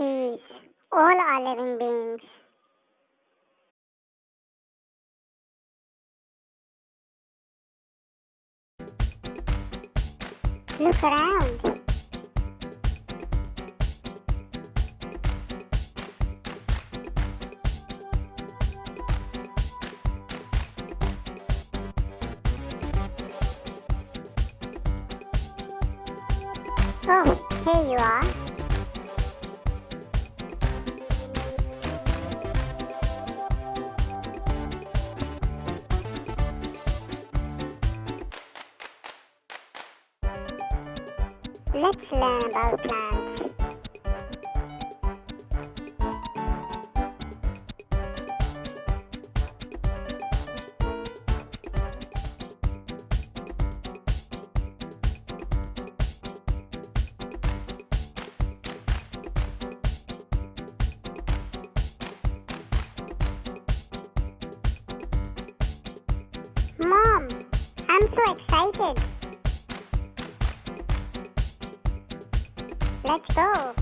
peace. All are living beings. Look around. Oh, here you are. Let's learn about plants. Mom, I'm so excited. Let's go.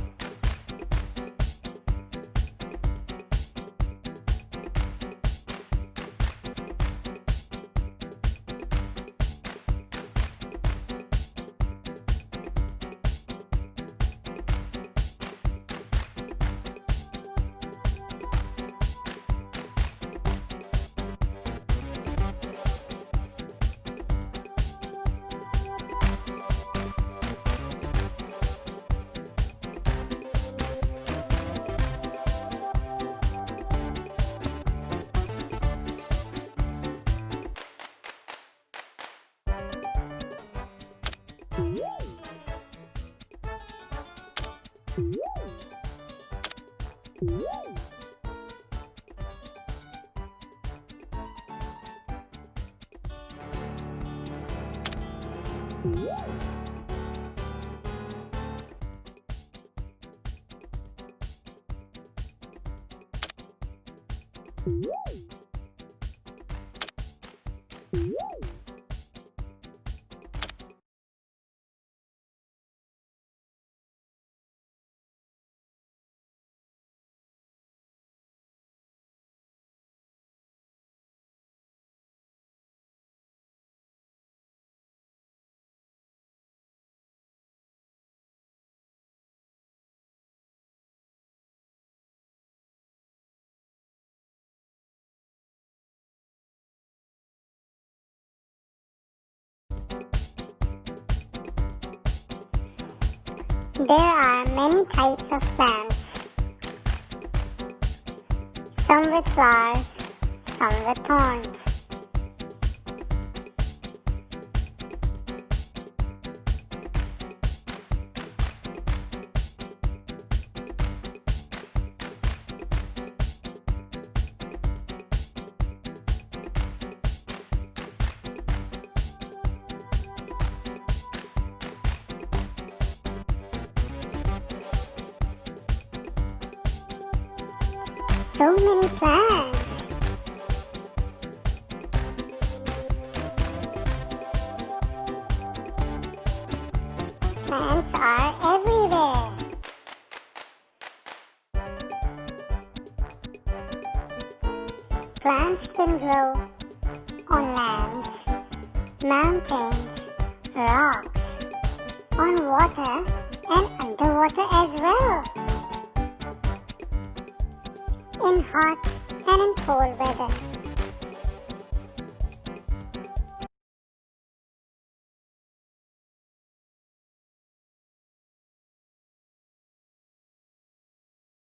There are many types of plants. Some with flowers, some with thorns. So many plants. Plants are everywhere. Plants can grow on lands, mountains, rocks, on water and underwater as well. In hot and in cold weather.